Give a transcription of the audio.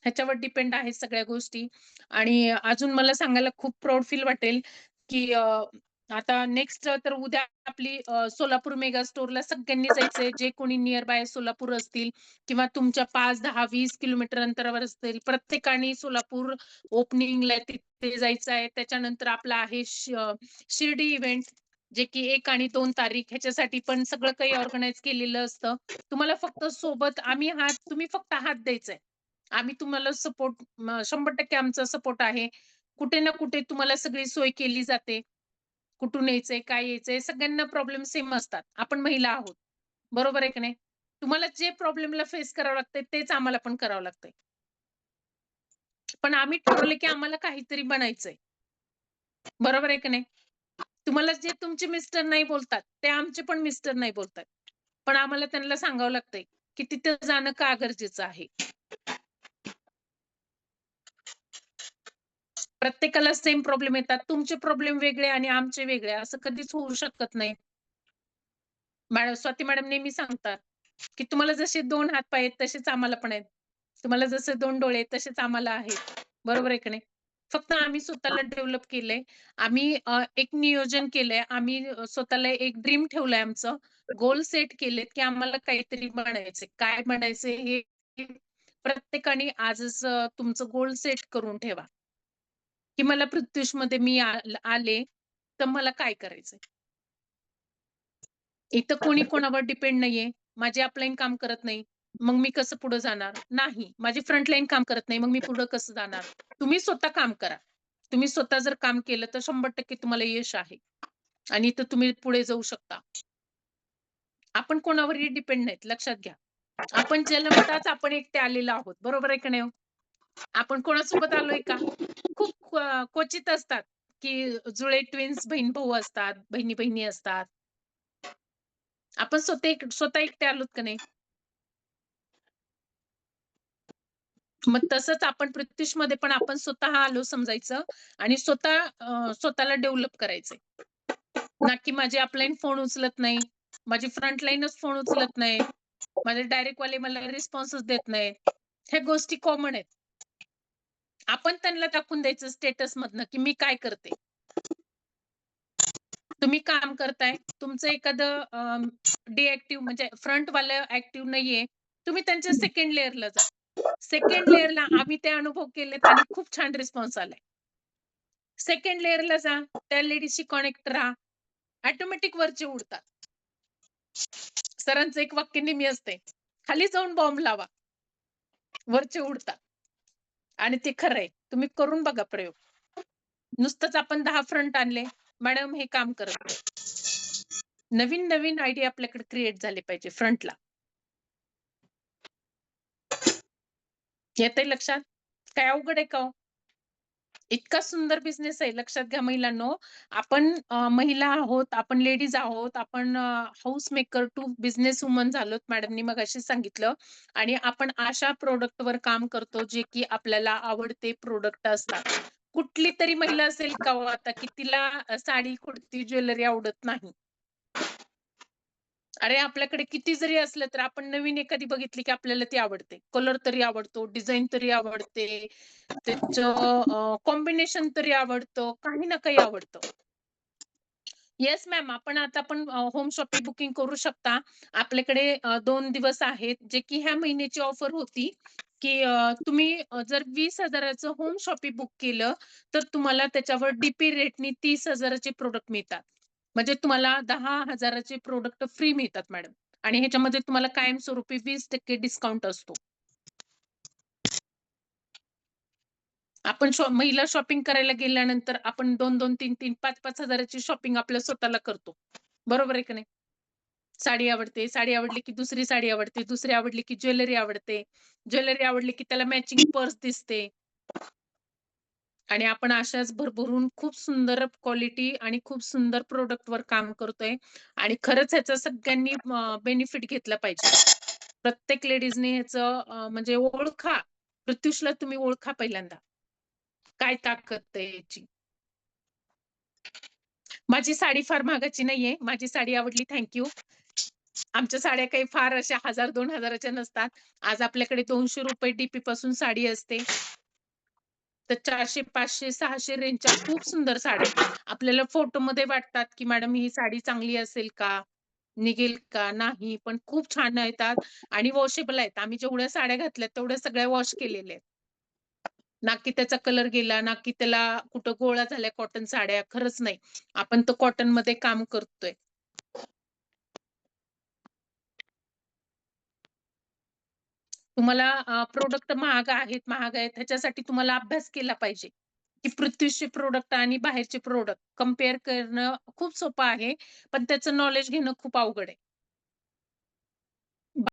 ह्याच्यावर डिपेंड आहे सगळ्या गोष्टी. आणि अजून मला सांगायला खूप प्राउड फील वाटेल, की आता नेक्स्ट तर उद्या आपली सोलापूर मेगा स्टोअरला सगळ्यांनी जायचंय. जे कोणी नियर बाय सोलापूर असतील किंवा तुमच्या 5, 10, 20 किलोमीटर अंतरावर असतील, प्रत्येकाने सोलापूर ओपनिंगला तिथे जायचं आहे. त्याच्यानंतर आपला आहे शिर्डी इव्हेंट, जे की 1 आणि 2 तारीख ह्याच्यासाठी पण सगळं काही ऑर्गनाइज केलेलं असतं. तुम्हाला फक्त सोबत आम्ही आहात, तुम्ही फक्त हात द्यायचाय. आम्ही तुम्हाला सपोर्ट 100% आमचा सपोर्ट आहे. कुठे ना कुठे तुम्हाला सगळी सोय केली जाते. कुठून यायचंय, काय यायचंय, सगळ्यांना प्रॉब्लेम सेम असतात. आपण महिला आहोत. बरोबर आहे की नाही? तुम्हाला जे प्रॉब्लेमला फेस करावं लागतंय, तेच आम्हाला पण करावं लागतंय. पण आम्ही ठरवलं की आम्हाला काहीतरी बनायचंय. बरोबर आहे की नाही? तुम्हाला जे तुमचे मिस्टर नाही बोलतात, ते आमचे पण मिस्टर नाही बोलतात. पण आम्हाला त्यांना सांगावं लागतंय, की तिथं जाणं का गरजेचं आहे. प्रत्येकाला सेम प्रॉब्लेम येतात. तुमचे प्रॉब्लेम वेगळे आणि आमचे वेगळे असं कधीच होऊ शकत नाही. स्वाती मॅडम नेहमी सांगतात, की तुम्हाला जसे 2 हात-पाय आहेत तसेच आम्हाला पण आहेत. तुम्हाला जसे 2 डोळे आहेत तसेच आम्हाला आहेत. बरोबर आहे की नाही? फक्त आम्ही स्वतःला डेव्हलप केलंय. आम्ही एक नियोजन केलंय. आम्ही स्वतःला एक ड्रीम ठेवलंय आमचं. गोल सेट केलेत, की आम्हाला काहीतरी बनायचंय. काय बनायचंय हे प्रत्येकाने आजच तुमचं गोल सेट करून ठेवा, की मला प्रत्युषमध्ये मी आले, तर मला काय करायचंय? इथं कोणी कोणावर डिपेंड नाहीये. माझी अपलाईन काम करत नाही. मग मी कसं पुढे जाणार? नाही. माझी फ्रंटलाईन काम करत नाही. मग मी पुढे कसं जाणार? तुम्ही स्वतः काम करा. तुम्ही स्वतः जर काम केलं तर 100% तुम्हाला यश आहे आणि इथं तुम्ही पुढे जाऊ शकता. आपण कोणावरही डिपेंड नाहीत, लक्षात घ्या. आपण जन्मताच आपण एकटे आलेलो आहोत. बरोबर आहे का नाही हो? आपण कोणासोबत आलोय का? खूप क्वचित असतात, की जुळे ट्विन्स बहीण-भाऊ असतात, बहिणी-बहिणी असतात. आपण स्वतः एकटे आलोत का नाही? मग तसंच आपण प्रत्युषमध्ये पण आपण स्वतः आलो समजायचं आणि स्वतःला डेव्हलप करायचंय. ना की माझी अपलाईन फोन उचलत नाही. माझी फ्रंटलाईनच फोन उचलत नाही. माझे डायरेक्टवाले मला रिस्पॉन्सच देत नाहीत. ह्या गोष्टी कॉमन आहेत. आपण त्यांना दाखवून द्यायचं स्टेटसमधनं, की मी काय करते. तुम्ही काम करताय. तुमचं एखादं डिएक्टिव्ह म्हणजे फ्रंटवालं ॲक्टिव्ह नाहीये. तुम्ही त्यांच्या सेकंड लेयरला जा. सेकंड लेयरला आम्ही ते अनुभव केलेत आणि खूप छान रिस्पॉन्स आलाय. सेकंड लेयरला जा. त्या लेडीजशी कनेक्ट राहा. ऑटोमॅटिक वरचे उडतात. सरांचं एक वाक्य नेहमी असते. खाली जाऊन बॉम्ब लावा. वरचे उडतात आणि ते खरं आहे. तुम्ही करून बघा प्रयोग. नुसतंच आपण 10 फ्रंट आणले. मॅडम हे काम करत नाही. नवीन-नवीन आयडिया आपल्याकडे क्रिएट झाले पाहिजे फ्रंटला. येतंय लक्षात? काय अवघड आहे का हो? इतका सुंदर बिझनेस आहे. लक्षात घ्या महिलांनो, आपण महिला आहोत, आपण लेडीज आहोत, आपण house maker to business woman झालोत. मॅडमनी मगाशी सांगितलं आणि आपण अशा प्रॉडक्टवर काम करतो, जे की आपल्याला आवडते प्रॉडक्ट असतात. कुठली तरी महिला असेल का हो आता, की तिला साडी, कुर्ती, ज्वेलरी आवडत नाही? अरे, आपल्याकडे किती जरी असलं, तर आपण नवीन एखादी बघितली, की आपल्याला ती आवडते. कलर तरी आवडतो, डिझाइन तरी आवडते, त्याचं कॉम्बिनेशन तरी आवडतं, काही ना काही आवडतं. येस मॅम, आपण होम शॉपिंग बुकिंग करू शकता. आपल्याकडे 2 दिवस आहेत, जे की ह्या महिन्याची ऑफर होती, की तुम्ही जर 20,000 चं होम शॉपिंग बुक केलं, तर तुम्हाला त्याच्यावर डी रेटनी 30,000 चे प्रॉडक्ट मिळतात. म्हणजे तुम्हाला 10,000 चे प्रॉडक्ट फ्री मिळतात मॅडम आणि ह्याच्यामध्ये तुम्हाला कायमस्वरूपी 20% डिस्काउंट असतो. आपण महिला शॉपिंग करायला गेल्यानंतर आपण 2-2, 3-3, 5-5 हजाराची शॉपिंग आपल्या स्वतःला करतो. बरोबर आहे की नाही? साडी आवडते, साडी आवडली की दुसरी साडी आवडते, दुसरी आवडली की ज्वेलरी आवडते, ज्वेलरी आवडली की त्याला मॅचिंग पर्स दिसते आणि आपण अशाच भरभरून खूप सुंदर क्वालिटी आणि खूप सुंदर प्रॉडक्टवर काम करतोय आणि खरंच ह्याचा सगळ्यांनी बेनिफिट घेतला पाहिजे. प्रत्येक लेडीजने ह्याचं म्हणजे ओळखा. प्रत्युषला तुम्ही ओळखा पहिल्यांदा. काय ताकद आहे याची. माझी साडी फार महागाची नाहीये. माझी साडी आवडली थँक यू. आमच्या साड्या काही फार अशा 1000-2000 च्या नसतात. आज आपल्याकडे ₹200 डीपी पासून साडी असते. तर 400, 500, 600 रेंजच्या खूप सुंदर साड्या आहेत. आपल्याला फोटोमध्ये वाटतात, की मॅडम ही साडी चांगली असेल का? निघेल का? नाही. पण खूप छान येतात आणि वॉशेबल आहेत. आम्ही जेवढ्या साड्या घातल्यात तेवढ्या सगळ्या वॉश केलेल्या आहेत. ना की त्याचा कलर गेला, ना की त्याला कुठं गोळा झाल्या कॉटन साड्या. खरंच नाही. आपण तर कॉटनमध्ये काम करतोय. तुम्हाला महाग आहेत ह्याच्यासाठी तुम्हाला अभ्यास केला पाहिजे, की पृथ्वीचे प्रॉडक्ट आणि बाहेरचे प्रॉडक्ट कंपेअर करणं खूप सोपं आहे. पण त्याचं नॉलेज घेणं खूप अवघड आहे.